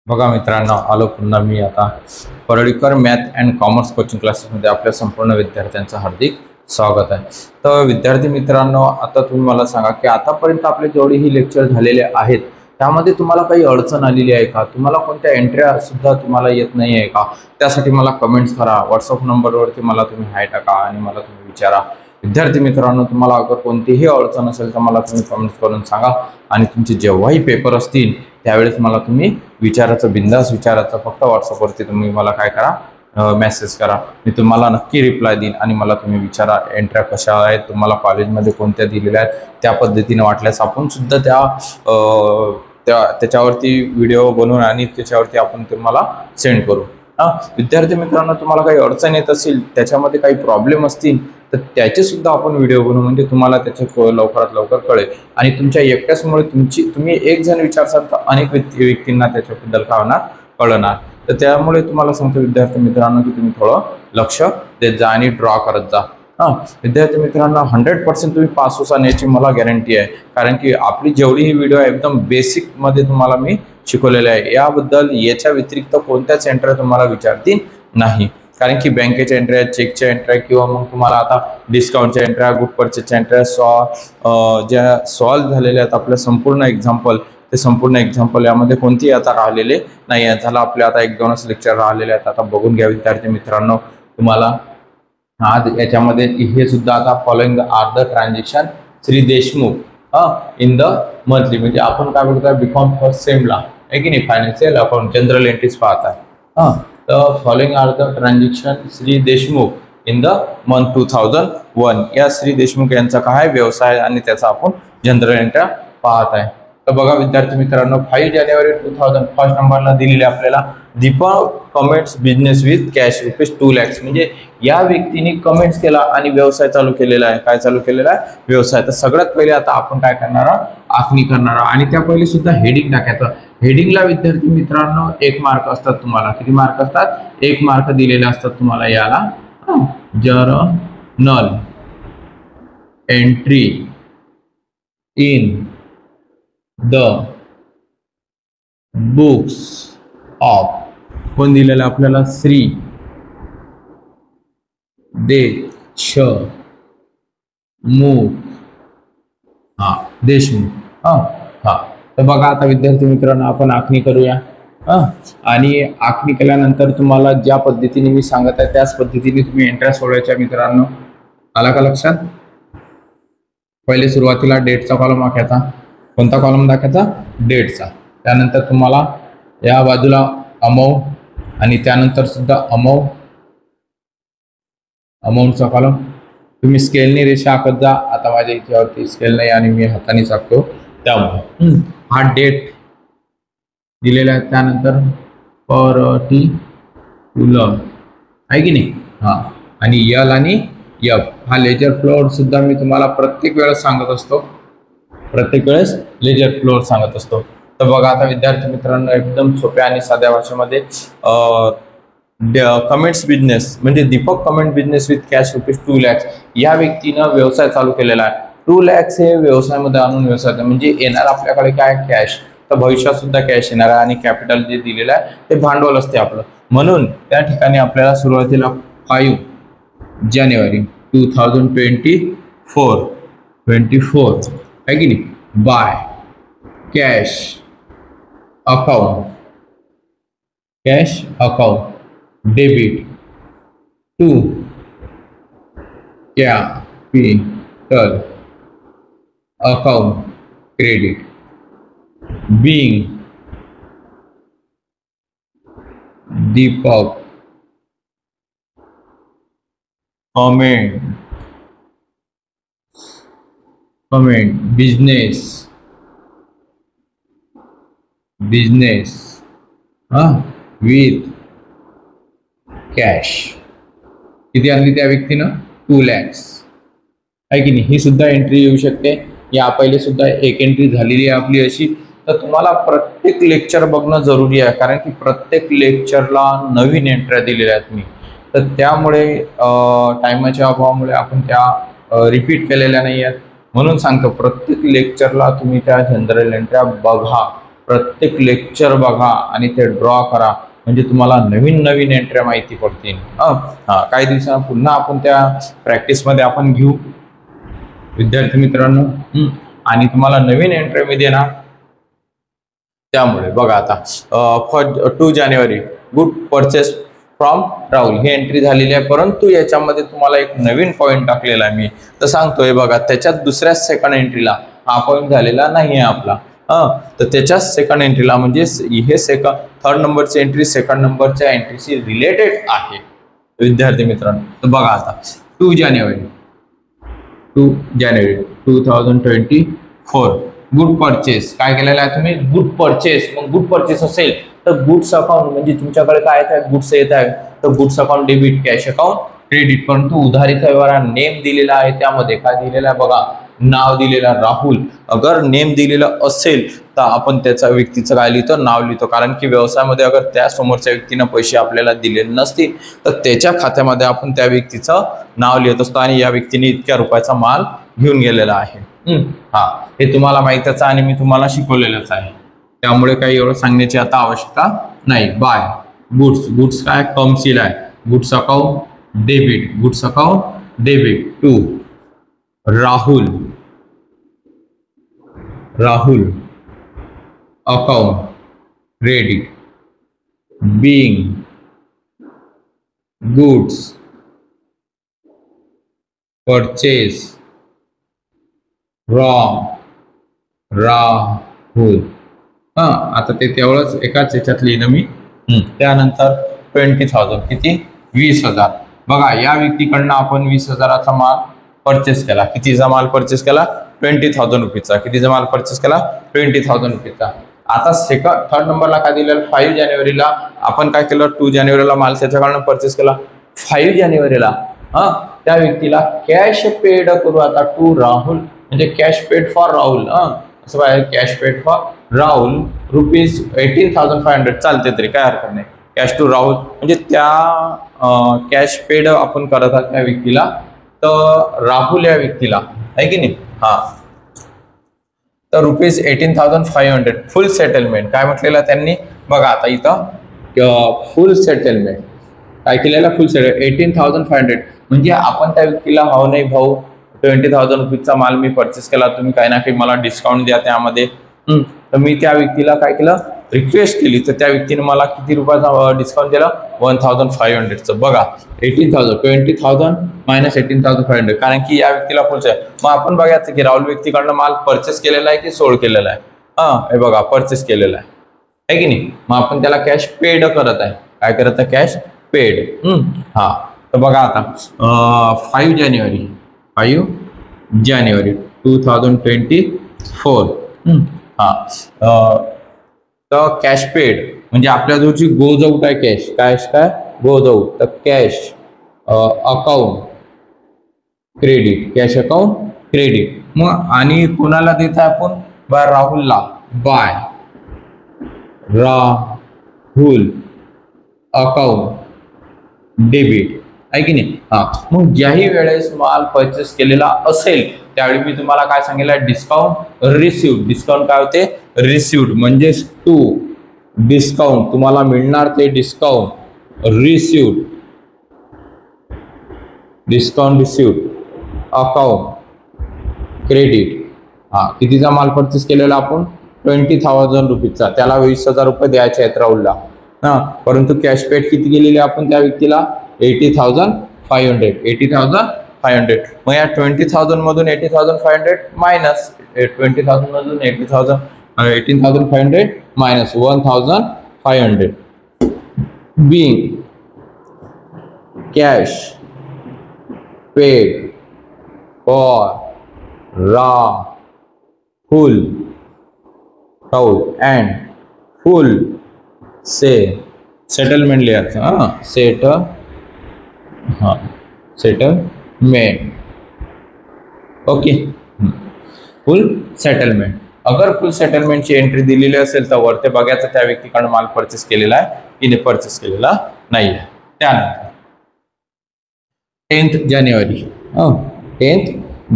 बघा मित्रांनो, आलो पुन्हा मी आता Parlikar math and commerce coaching क्लासेसमध्ये आपल्या संपूर्ण विद्यार्थ्यांचं हार्दिक स्वागत आहे। तर विद्यार्थी मित्रांनो, आता तुम्ही मला सांगा की आतापर्यंत आपले जेवढे ही लेक्चर झालेले आहेत त्यामध्ये तुम्हाला काही अडचण आलेली आहे का? तुम्हाला कोणत्या एंट्र्या सुद्धा तुम्हाला येत नाही आहे का? त्यासाठी मला कमेंट्स करा, व्हॉट्सअप नंबरवरती मला तुम्ही हाय टाका आणि मला तुम्ही विचारा। विद्यार्थी मित्रांनो, तुम्हाला अगर कोणतीही अडचण असेल तर मला तुम्ही कमेंट्स करून सांगा आणि तुमचे जेव्हाही पेपर असतील त्यावेळेस मला तुम्ही विचारायचं, बिंदास विचारायचं। फक्त व्हॉट्सअपवरती तुम्ही मला काय करा, मेसेज करा, मी तुम्हाला नक्की रिप्लाय देईन आणि मला तुम्ही विचारा एंट्र्या कशा आहेत, तुम्हाला कॉलेजमध्ये कोणत्या दिलेल्या आहेत, त्या पद्धतीने वाटल्यास आपण सुद्धा त्याच्यावरती व्हिडिओ बनवून आणि त्याच्यावरती आपण तुम्हाला सेंड करू। विद्यार्थी मित्रांनो, तुम्हाला काही अडचण येत असेल, त्याच्यामध्ये काही प्रॉब्लेम असतील तर त्याचे सुद्धा आपण व्हिडिओ बनवू, म्हणजे तुम्हाला त्याचे लवकरात लवकर कळेल। आणि तुमच्या एकट्याचमुळे तुम्ही एक जण विचारसाल तर अनेक व्यक्तींना त्याच्याबद्दल काय होणार, कळणार। तर त्यामुळे तुम्हाला सांगतो विद्यार्थी मित्रांनो की तुम्ही थोडं लक्ष देत जा आणि ड्रॉ करत जा। विद्यार्थी मित्रांनो, 100% तुम्ही पास होसान याची मला गॅरंटी आहे, कारण की आपली जेवढी ही व्हिडिओ एकदम बेसिक मध्ये तुम्हाला मी शिकवलेले आहे। याबद्दल याच्या व्यतिरिक्त कोणत्याच एंट्र्या तुम्हाला विचारतील नाही, कारण की बँकेच्या एंट्र्या, चेकच्या एंट्र्या किंवा मग तुम्हाला आता डिस्काउंटच्या एंट्र्या, गुड परचेसच्या एंट्र्या, ज्या सॉल्व झालेल्या आहेत आपल्या संपूर्ण एक्झाम्पल, ते संपूर्ण एक्झाम्पल यामध्ये कोणतीही आता राहिलेले नाही आहे। झालं आपले आता 1-2च लेक्चर राहिलेले आहेत, आता बघून घ्या विद्यार्थी मित्रांनो। तुम्हाला आज याच्यामध्ये हे सुद्धा आता following are the transaction Shri Deshmukh in the monthly, म्हणजे आपण काय बघतोय बीकॉम फर्स्ट सेमला आहे की नाही, फायनान्शियल अकाउंट जनरल एंट्रीज पाहत आहे। तर following are the transaction Shri Deshmukh in the month 2001, या श्री देशमुख यांचा काय व्यवसाय आणि त्याचा आपण जनरल एंट्री पाहत आहे। तर बघा विद्यार्थी मित्रांनो, 5 जानेवारी 2000 फर्स्ट नंबरला दिलेले आपल्याला Deepak comments business with cash ₹2 lakh, म्हणजे या व्यक्तीने कमेंट्स केला आणि व्यवसाय चालू केलेला आहे। काय चालू केलेला आहे? व्यवसाय। तर सगळ्यात पहिले आता आपण काय करणार, आखणी करणार आणि त्या पहिले सुद्धा हेडिंग टाकायचं। हेडिंगला विद्यार्थी मित्रांनो 1 मार्क असतात। तुम्हाला किती मार्क असतात? 1 मार्क दिलेले असतात तुम्हाला याला। Journal entry in the books of, कोण दिलेलं आपल्याला? श्री देशमुख, देशमुख। तर बघा आता विद्यार्थी मित्रांनो, आपण आखणी करूया। आणि आखणी केल्यानंतर तुम्हाला ज्या पद्धतीने मी सांगत आहे त्याच पद्धतीने तुम्ही एंट्र्या सोडवायच्या मित्रांनो। आला का लक्षात? पहिले सुरुवातीला डेटचा कॉलम आखायचा। कोणता कॉलम दाखायचा? डेटचा। त्यानंतर तुम्हाला या बाजूला अमाऊंट आणि त्यानंतर सुद्धा अमाऊंटचा कॉलम। तुम्ही स्केलने रेषा आखत जा। आता माझ्या इथेवरती स्केल नाही आणि मी हाताने आखतो, त्यामुळे हा डेट दिलेला आहे। त्यानंतर पर्टिक्युलर आहे की नाही, आणि यल आणि एफ हा लेजर फ्लोअर सुद्धा मी तुम्हाला प्रत्येक वेळेस सांगत असतो, लेजर फ्लोअर सांगत असतो। तर बघा आता विद्यार्थी मित्रांनो, एकदम सोप्या आणि साध्या भाषेमध्ये कमेंट्स बिझनेस म्हणजे Deepak comment business with cash ₹2 lakh या व्यक्तीनं व्यवसाय चालू केलेला आहे। 2 लाख हे व्यवसायामध्ये आणून व्यवसाय, म्हणजे येणार आपल्याकडे काय? कॅश। तर भविष्यात सुद्धा कॅश येणार आहे आणि कॅपिटल जे दिलेलं आहे ते भांडवल असते आपलं, म्हणून त्या ठिकाणी आपल्याला सुरुवातीला 5 जानेवारी 2024 है कि नहीं, by cash account debit to capital account credit being Deepak comment business with cash. किती आणली त्या व्यक्तीनं? 2 लाख आहे की नाही। ही सुद्धा एंट्री येऊ शकते। या पहिले सुद्धा एक एंट्री झालेली आहे आपली अशी। तर तुम्हाला प्रत्येक लेक्चर बघणं जरुरी आहे, कारण की प्रत्येक लेक्चरला नवीन एंट्र्या दिलेल्या आहेत मी। तर त्यामुळे टायमाच्या अभावामुळे आपण त्या रिपीट केलेल्या नाही आहेत, म्हणून सांगतो प्रत्येक लेक्चरला तुम्ही त्या जनरल एंट्र्या बघा प्रत्येक लेक्चर बघा आणि ते ड्रॉ करा, म्हणजे तुम्हाला नवीन नवीन एंट्र्या माहिती पडतील. काही दिवसांना पुन्हा आपण त्या प्रॅक्टिसमध्ये आपण घेऊ विद्यार्थी मित्रांनो. आणि तुम्हाला नवीन एंट्री मी देणार. त्यामुळे बघा आता 2 जानेवारी गुड परचेस फ्रॉम राहुल ही एंट्री झालेली आहे, परंतु याच्यामध्ये तुम्हाला एक नवीन पॉईंट टाकलेला आहे मी, तर सांगतोय बघा त्याच्यात दुसऱ्या सेकंड एंट्रीला हा पॉईंट झालेला नाही आहे आपला. तर त्याच्याच सेकंड एंट्रीला म्हणजे हे थर्ड नंबरची एंट्री सेकंड नंबरच्या एंट्रीशी रिलेटेड आहे विद्यार्थी मित्रांनो. तर बघा आता 2 जानेवारी 2024 गुड परचेस काय केलेलं आहे तुम्ही, गुड परचेस. मग गुड परचेस असेल तर गुड्स अकाउंट म्हणजे तुमच्याकडे काय येत आहे, गुड्स येत आहे, तर goods account debit, cash account credit. परंतु उधारीचा व्यवहार नेम दिलेला आहे, त्यामध्ये काय दिलेलं आहे बघा, नाव दिलेलं राहुल. अगर नेम दिलेलं असेल तर आपण त्याचा व्यक्तीचं काय लिहितो, नाव लिहितो. कारण की व्यवसायामध्ये अगर त्या समोरच्या व्यक्तीनं पैसे आपल्याला दिलेले नसतील तर त्याच्या खात्यामध्ये आपण त्या व्यक्तीचं नाव लिहित असतो आणि या व्यक्तीने इतक्या रुपयाचा माल घेऊन गेलेला आहे. हे तुम्हाला माहितच आहे आणि मी तुम्हाला शिकवलेलंच आहे, त्यामुळे काही एवढं सांगण्याची आता आवश्यकता नाही. बाय गुड्स काय कमशील आहे, goods account debit to Rahul account credit being goods purchase Rahul. आता ते तेवढंच एकाच याच्यात लिहिलं मी. त्यानंतर 20,000 किती, 20,000. बघा या व्यक्तीकडनं आपण 20,000चा माल परचेस केला. कितीचा माल परचेस केला, 20,000 रुपीचा. कितीचा माल परचेस केला, 20,000 रुपीचा. आता थर्ड नंबरला काय दिलेलं, 5 जानेवारीला आपण काय केलं, 2 जानेवारीला माल त्याच्याकडनं परचेस केला. 5 जानेवारीला त्या व्यक्तीला कॅश पेड करू आता टू राहुल, म्हणजे कॅश पेड फॉर राहुल. असं पाहिजे, कॅश पेड फॉर राहुल ₹18,500 चालते तरी काय हरकत नाही. कॅश टू राहुल म्हणजे त्या कॅश पेड आपण करत आहात त्या व्यक्तीला, तर राहुल या व्यक्तीला आहे की नाही. तर ₹18,500 फुल सेटलमेंट काय म्हटलेलं त्यांनी बघा. आता इथं फुल सेटलमेंट काय केलेलं, फुल सेटलमेंट 18,500 म्हणजे आपण त्या व्यक्तीला भाऊ नाही भाऊ 20,000 रुपीजचा माल मी परचेस केला, तुम्ही काही ना काही मला डिस्काउंट द्या त्यामध्ये. तर मी त्या व्यक्तीला काय केलं, रिक्वेस्ट केली, तर त्या व्यक्तीने मला किती रुपयाचा डिस्काउंट दिला, 1,500चं. बघा 18,000 20,000 मायनस 18,500, कारण की या व्यक्तीला फुलच आहे. मग आपण बघायचं की राहुल व्यक्तीकडनं माल परचेस केलेला आहे की सोल्ड केलेला आहे. हे बघा परचेस केलेला आहे की नाही. मग आपण त्याला कॅश पेड करत आहे, काय करत आहे, कॅश पेड. तर बघा आता 5 जानेवारी 2024 तर कॅश पेड म्हणजे आपल्या जवळची गोज आउट आहे कॅश काय गोज आउट, तर cash account credit, cash account credit. मग आणि कोणाला देत आहे आपण, बाय राहुलला, बाय राहुल अकाउंट डेबिट आहे की नाही. मग ज्याही वेळेस माल परचेस केलेला असेल त्यावेळी मी तुम्हाला काय सांगितलं, डिस्काउंट रिसिव्ड. डिस्काउंट काय होते, रिसिव्ड म्हणजे टू डिस्काउंट तुम्हाला मिळणार ते डिस्काउंट रिसिव्ड अकाउंट क्रेडिट. कितीचा माल परचेस केलेला आपण, 20,000 रुपीजचा. त्याला 20,000 रुपये द्यायचे आहेत राहुलला. परंतु कॅश पेड किती केलेली आपण त्या व्यक्तीला, 80,500. मग या 20,000 मधून 80,500 मायनस 20,000 मधून 18,500 minus 1,500 being cash paid for Rahul and full settlement लिहायचं. Settlement okay, full settlement. अगर फुल सेटलमेंटची एंट्री दिलेली असेल तर वरते बघायचं त्या व्यक्तीकडून माल परचेस केलेला आहे की नाही परचेस केलेला नाही आहे. त्यानंतर 10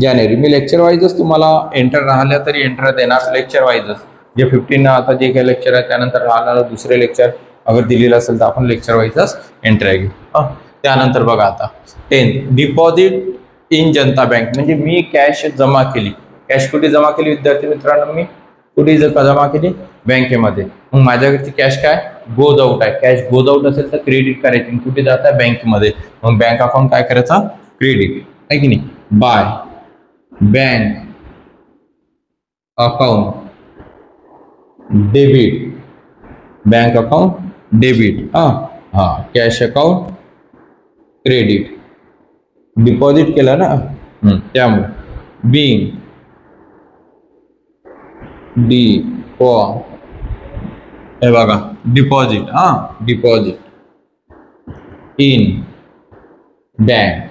जानेवारी मी लेक्चर वाईजच तुम्हाला एंटर राहिल्या तरी एंटर देणार, लेक्चर वाईजच जे 15 आता जे काही लेक्चर आहे त्यानंतर राहणार दुसरे लेक्चर अगर दिलेलं असेल तर आपण लेक्चर वाईजच एंट्री घेऊ. त्यानंतर बघा आता 10 डिपॉझिट इन जनता बँक, म्हणजे मी कॅश जमा केली. कॅश कुठे जमा केली विद्यार्थी मित्रांनो? मी कुठे जमा केली? बँकेमध्ये. मग माझ्याकडची कॅश काय गोज आउट आहे. कॅश गोज आउट असेल तर क्रेडिट करायची. कुठे जात आहे? बँकेमध्ये. मग बँक अकाउंट काय करायचा? क्रेडिट आहे की नाही. Bye bank account debit, bank account debit. Cash account credit, deposit केलं ना त्यामुळे बिंग हे बघा डिपॉझिट. डिपॉझिट इन बँक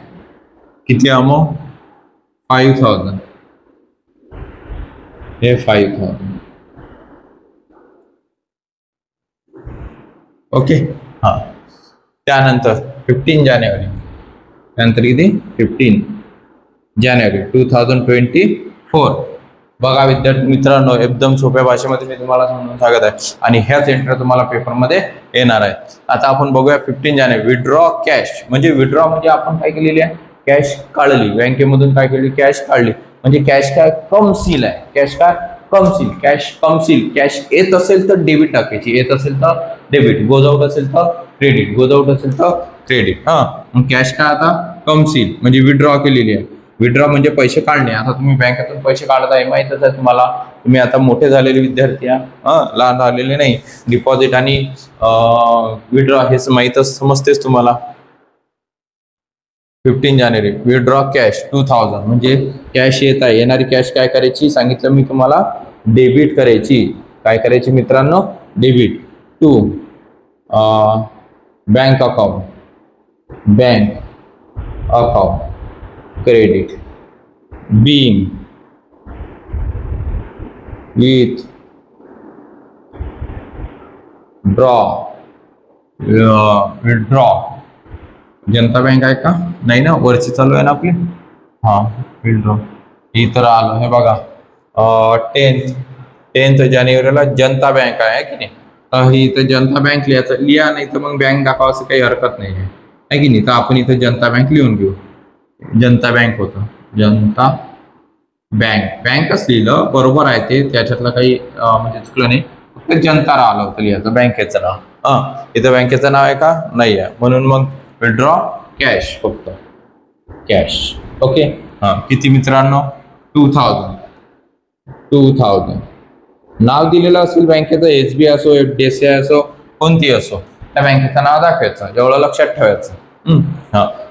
किती अमाऊंट? 5000. हे 5000. ओके. त्यानंतर 15 जानेवारी, त्यानंतर किती? 15 जानेवारी 2024. बघा विद्यार्थी मित्रांनो, एकदम सोप्या भाषेमध्ये मी तुम्हाला समजून सांगत आहे आणि ह्याच एंट्री तुम्हाला पेपरमध्ये येणार आहे. आता आपण बघूया 15 जानेवारी विड्रॉ कॅश. म्हणजे विड्रॉ म्हणजे आपण काय केलेली आहे? कॅश काढली बँकेमधून. काय केली? कॅश काढली. म्हणजे कॅश काय कमसील आहे. कॅश काय कमसील. कॅश कमसील. कॅश येत असेल तर डेबिट टाकायची, येत असेल तर डेबिट, गोज आउट असेल तर क्रेडिट, गोज आउट असेल तर क्रेडिट. मग कॅश काय आता कमसील म्हणजे विड्रॉ केलेली आहे. विड्रॉ म्हणजे पैसे काढणे. आता तुम्ही बँकेतून पैसे काढत आहे माहितच आहे तुम्हाला. तुम्ही आता मोठे झालेले विद्यार्थी लहान झालेले नाही. डिपॉझिट आणि विड्रॉ हे माहीतच समजतेच तुम्हाला. 15 जानेवारी विड्रॉ कॅश 2000 म्हणजे कॅश येत आहे. येणारी कॅश काय करायची सांगितलं मी तुम्हाला? डेबिट करायची. काय करायची मित्रांनो? Debit to bank account, bank account credit being with withdraw. Janata bank आहे का? नाही ना, वरची चालू आहे ना आपली. विड्रॉ इथं आलं. हे बघा 10 जानेवारीला जनता बँक आहे की नाही. ही इथं जनता बँक लिहा, नाही तर मग बँक दाखवा असं काही हरकत नाही आहे की नाही. तर आपण इथं जनता बँक लिहून घेऊ. जनता बँक होतं. जनता बँकच लिहिलं बरोबर आहे ते, त्याच्यातलं काही म्हणजे चुकलं नाही. फक्त जनता राहिलं होतं लिहायचं, बँकेचं नाव. इथं बँकेचं नाव आहे का? नाही आहे. म्हणून मग विड्रॉ कॅश, फक्त कॅश. ओके. किती मित्रांनो? 2000. नाव दिलेलं असेल बँकेचं, SBI असो, FDSI असो, कोणती असो, त्या बँकेचं नाव दाखवायचं. एवढं लक्षात ठेवायचं.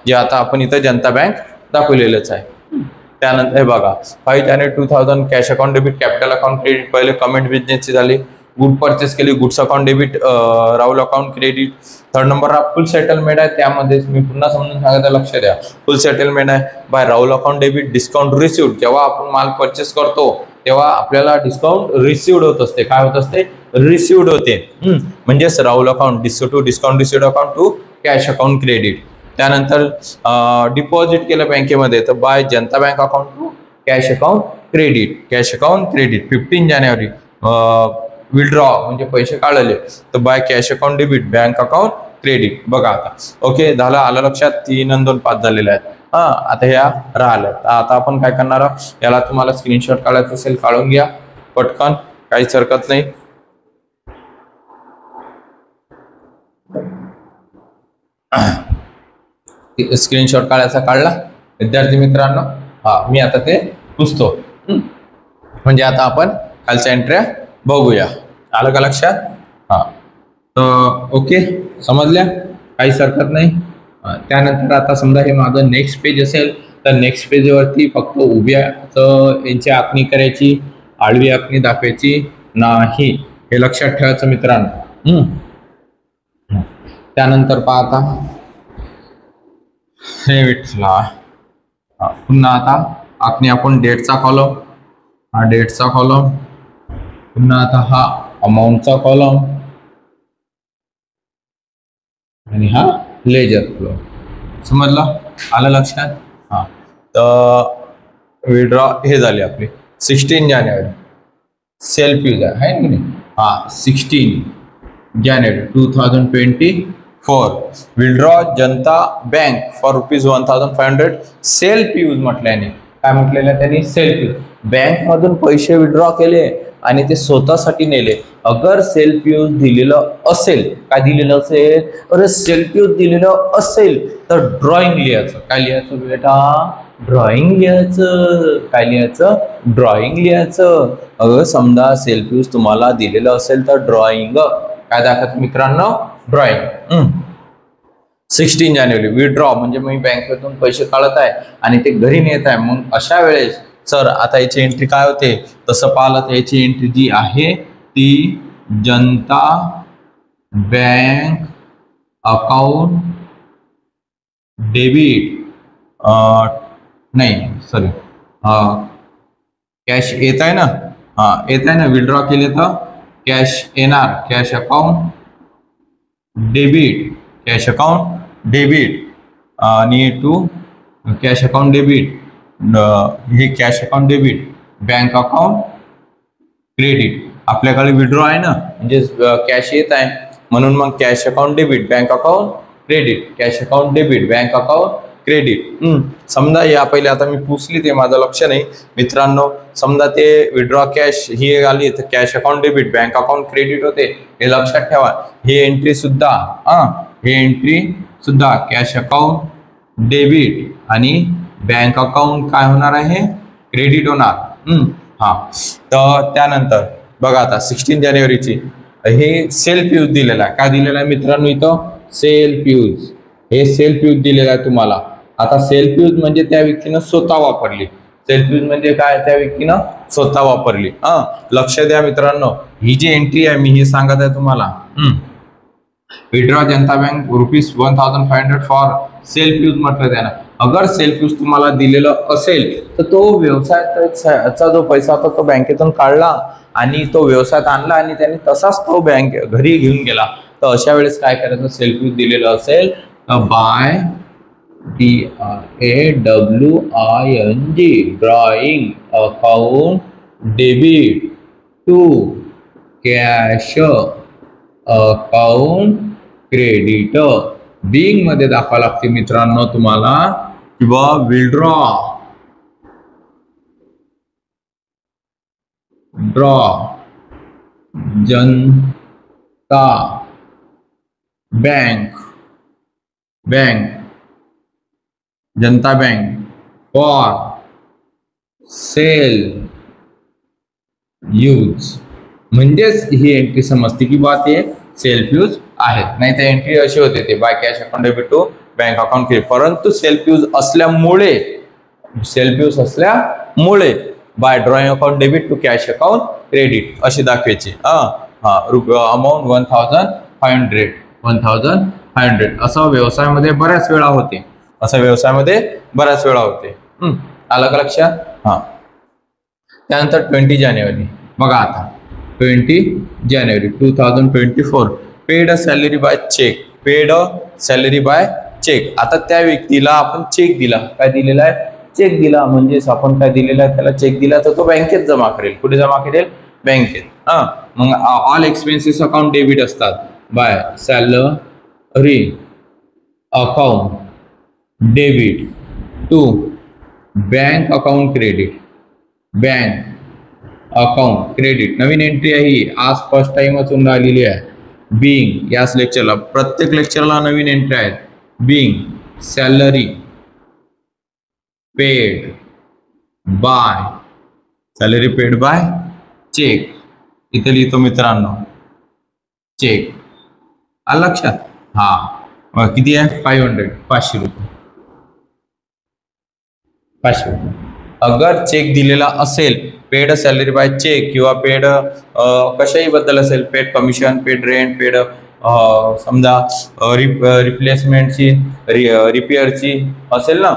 जे आता आपण इथं जनता बँक दाखवलेलंच आहे. त्यानंतर हे बघा 5 जानेवारी 2000 cash account debit, capital account credit. पहिले कमेंट बिझनेसची झाली. गुड परचेस केली, goods account debit, Rahul account credit. 3rd नंबरला फुल सेटलमेंट आहे. त्यामध्ये मी पुन्हा समजून सांगायचं, लक्ष द्या. फुल सेटलमेंट आहे by Rahul account debit. Discount received, जेव्हा आपण माल परचेस करतो तेव्हा आपल्याला डिस्काउंट रिसिव्ड होत असते. काय होत असते? रिसिव्ड होते. म्हणजेच Rahul account discount received account to cash account credit. त्यानंतर डिपॉझिट केलं बँकेमध्ये तर by Janata bank account to cash account credit. Cash account credit 15 जानेवारी विड्रॉ म्हणजे पैसे काढले तर by cash account debit, bank account credit. बघा आता. ओके, झालं. आलं लक्षात? 3 आणि 2 5 झालेले आहेत. आता ह्या राहिल्यात. आता आपण काय करणार आहोत? याला तुम्हाला स्क्रीनशॉट काढायचं असेल काढून घ्या पटकन, काहीच हरकत नाही. स्क्रीनशॉट काढायचा काढला विद्यार्थी मित्रांनो. मी आता ते पुसतो. म्हणजे आता आपण खालच्या एंट्र्या बघूया. आलं का लक्षात? तर ओके, समजल्या? काहीच हरकत नाही. त्यानंतर आता समजा हे माझं नेक्स्ट पेज असेल तर नेक्स्ट पेजवरती फक्त उभ्या यांची आखणी करायची, आडवी आखणी दाखवायची नाही, हे लक्षात ठेवायचं मित्रांनो. त्यानंतर पाहता हे विठला. पुन्हा आता आखणी आपण डेटचा कॉलम, हा डेटचा कॉलम. पुन्हा आता हा अमाऊंटचा कॉलम आणि हा लेजर कॉलम. समजलं? आलं लक्षात? तर विड्रॉ हे झाले आपले 16 जानेवारी. सेल्फ यूज आहे की नाही. हा 16 जानेवारी 2024 withdraw Janata bank for ₹1,500 self use म्हटल्याने काय म्हटलेलं आहे त्यांनी, सेल्फ यूज. बँक मधून पैसे विड्रॉ केले आणि ते स्वतःसाठी नेले. अगर सेल्फ यूज दिलेलं असेल, काय दिलेलं असेल, अरे सेल्फ यूज दिलेलं असेल तर ड्रॉइंग लिहायचं. काय लिहायचं बेटा, ड्रॉइंग लिहायचं. काय लिहायचं, ड्रॉइंग लिहायचं. अगर समजा सेल्फ यूज तुम्हाला दिलेलं असेल तर ड्रॉइंग काय दाखवत मित्रांनो, ड्रॉइंग. 16 जानेवारी विड्रॉ म्हणजे मी बँकेतून पैसे काढत आहे आणि ते घरी नेत आहे. मग अशा वेळेस सर आता याची एंट्री काय होते, तसं पाहिलं तर याची एंट्री जी आहे ती जनता बँक अकाउंट डेबिट नाही सॉरी कॅश येत आहे ना, येत आहे ना, विड्रॉ केले तर कॅश येणार, cash account debit, cash account debit आणि टू कॅश अकाउंट डेबिट, हे cash account debit, bank account credit. आपल्याकडे विड्रॉ आहे ना, म्हणजे कॅश येत आहे म्हणून मग cash account debit, bank account credit, cash account debit, bank account credit. समजा या पहिले आता मी पुसली ते माझं लक्ष नाही मित्रांनो. समजा ते विड्रॉ कॅश ही आली तर cash account debit, bank account credit होते, हे लक्षात ठेवा. हे एंट्री सुद्धा हे एंट्री सुद्धा कॅश अकाउंट डेबिट आणि बँक अकाउंट काय होणार आहे, क्रेडिट होणार. तर त्यानंतर बघा आता 16 जानेवारीची हे सेल्फ यूज दिलेला आहे. काय दिलेला आहे मित्रांनो, इथं सेल्फ यूज, हे सेल्फ यूज दिलेला आहे तुम्हाला. आता सेल्फ यूज म्हणजे त्या व्यक्तीनं स्वतः वापरली. सेल्फ यूज म्हणजे काय, त्या व्यक्तीनं स्वतः वापरली. लक्ष द्या मित्रांनो, ही जी एंट्री आहे मी हे सांगत आहे तुम्हाला. Withdraw Janata bank ₹1,500 for self use म्हटलं त्यानं. अगर सेल्फ यूज तुम्हाला दिलेलं असेल तर तो व्यवसायाचा जो पैसा होता तो बँकेतून काढला आणि तो व्यवसायात आणला आणि त्याने तसाच तो बँक घरी घेऊन गेला. तर अशा वेळेस काय करायचं, सेल्फ यूज दिलेलं असेल by DRAWING drawing account debit to cash account credit. Being मध्ये दाखवा लागते मित्रांनो तुम्हाला किंवा withdraw Janata bank Janata bank for self use. म्हणजेच ही एंट्री समजते की बा ते सेल्फ यूज आहे. नाही तर एंट्री अशी होते ते by cash account debit to bank account credit. परंतु सेल्फ यूज असल्यामुळे by drawing account debit to cash account credit अशी दाखवायची. अमाऊंट 1,500 असं व्यवसायामध्ये बऱ्याच वेळा होते. आलं का लक्षात. त्यानंतर 20 जानेवारी बघा आता 20 जानेवारी 2024 paid salary by cheque. Paid salary by cheque. आता त्या व्यक्तीला आपण चेक दिला. काय दिलेला आहे, चेक दिला. म्हणजेच आपण काय दिलेला आहे, त्याला चेक दिला तर तो बँकेत जमा करेल. कुठे जमा करेल, बँकेत. मग ऑल एक्सपेन्सेस अकाउंट डेबिट असतात by salary account debit to bank account credit, bank account credit. नवीन एंट्री आहे आज फर्स्ट टाइमच होऊन राहिलेली आहे. बिंग याच लेक्चरला, प्रत्येक लेक्चरला नवीन एंट्री आहेत. Being salary paid by cheque. इथे लिहितो मित्रांनो चेक. आलं लक्षात. किती आहे, 500 रुपये. अगर चेक दिलेला असेल, पेड सॅलरी बाय चेक किंवा पेड कशाही बद्दल असेल, paid commission, paid rent, paid समजा रिप्लेसमेंटची, रिपेअरची असेल ना,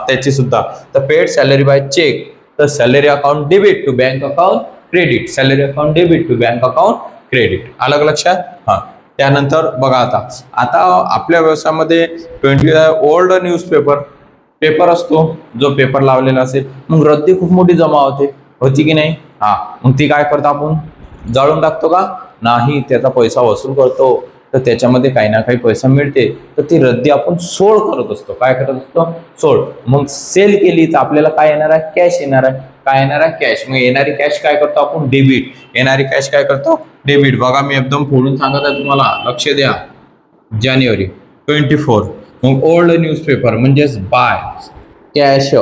त्याची सुद्धा. तर पेड सॅलरी बाय चेक, तर salary account debit to bank account credit, salary account debit to bank account credit. अलग लक्षात. त्यानंतर बघा आता आपल्या व्यवसायामध्ये 20 ओल्ड न्यूजपेपर असतो, जो पेपर लावलेला असेल, मग रद्दी खूप मोठी जमा होती की नाही. हा, मग ती काय करतो आपण जाळून टाकतो का? नाही, त्याचा पैसा वसूल करतो. तर त्याच्यामध्ये काही ना काही पैसा मिळते, तर ती रद्दी आपण सोड करत असतो. काय करत असतो? सोड. मग सेल केली तर आपल्याला काय येणार आहे? कॅश येणार आहे. काय येणार आहे? कॅश. मग येणारी कॅश काय करतो आपण? डेबिट. येणारी कॅश काय करतो? डेबिट. बघा मी एकदम फोडून सांगत आहे तुम्हाला, लक्ष द्या. जानेवारी 24. मग ओल्ड न्यूजपेपर म्हणजेच by cash,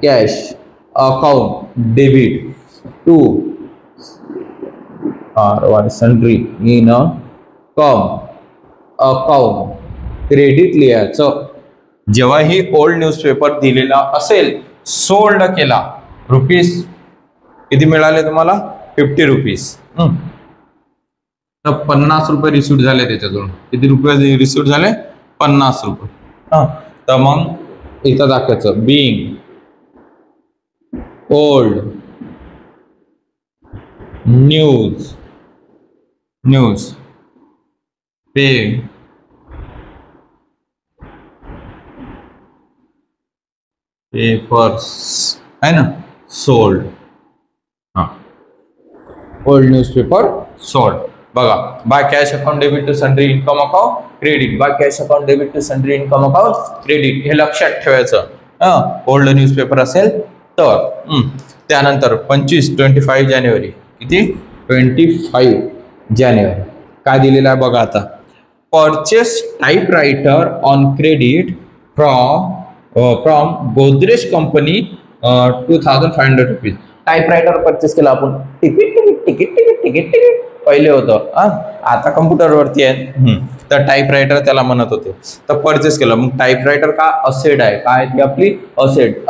cash account debit to sundry income account credit लिहायचं. जेव्हा ही ओल्ड न्यूजपेपर दिलेला असेल, सोल्ड केला, रुपीज किती मिळाले तुम्हाला? 50 रुपीज. तर 50 रुपये रिसिव्ह झाले त्याच्याजवळ. किती रुपये रिसिव्ह झाले? 50 रुपये. तर मग इथं दाखवायचं बीइंग ओल्ड न्यूज पेपर्स है ना, सोल्ड. हा, ओल्ड न्यूजपेपर सोल्ड. बघा, by cash account debit to sundry income account credit. By cash account debit to sundry income account credit, हे लक्षात ठेवायचं. ओल्ड न्यूजपेपर असेल तर. त्यानंतर 25 जानेवारी. किती? 25 जानेवारी. काय दिलेलं आहे बघा आता. Purchase typewriter on credit from Godrej company 2500 rupees. Typewriter purchase केला आपण. तिकीट पहिले होतं, आता कम्प्युटरवरती आहे. तर टाइपरायटर त्याला म्हणत होते. तर परचेस केलं. मग टाइपरायटर का असेट आहे. काय ती आपली असेट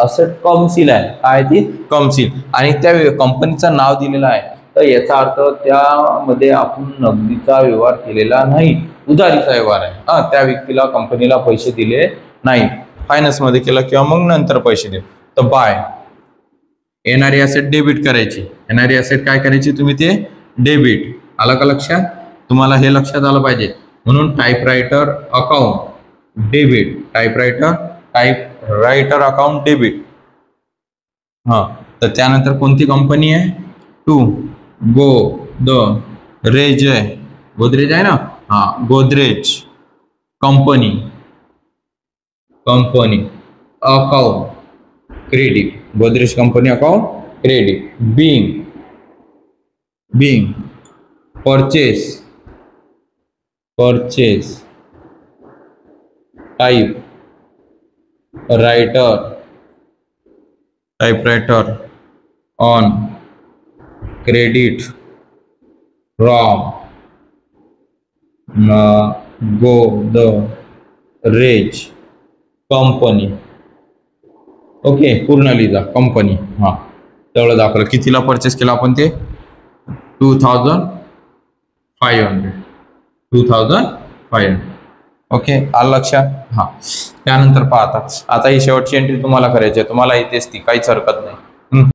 कमसील आहे. काय ती? कमसील. आणि त्या कंपनीचं नाव दिलेलं आहे. तर याचा अर्थ त्यामध्ये आपण नगदीचा व्यवहार केलेला नाही, उधारीचा व्यवहार आहे. त्या व्यक्तीला, कंपनीला पैसे दिले नाही, फायनान्स मध्ये केला किंवा मग नंतर पैसे दिले. तर बाय येणारी असेट डेबिट करायची. येणारी असेट काय करायची? तुम्ही ते डेबिट. आलं का लक्षात? तुम्हाला हे लक्षात आलं पाहिजे. म्हणून typewriter account debit. Typewriter account debit. तर त्यानंतर कोणती कंपनी आहे? टू गोदरेज आहे. गोदरेज आहे ना. Godrej company account credit. Godrej company account credit. Being purchase typewriter on credit from Godrej company. Okay, पूर्ण लिहा कंपनी. तेवढं दाखवलं. कितीला परचेस केला आपण ते? 2500. ओके, आलं लक्षात? त्यानंतर पाहता. आता ही शेवटची एंट्री तुम्हाला करायची आहे. तुम्हाला येतेच ती, काहीच हरकत नाही.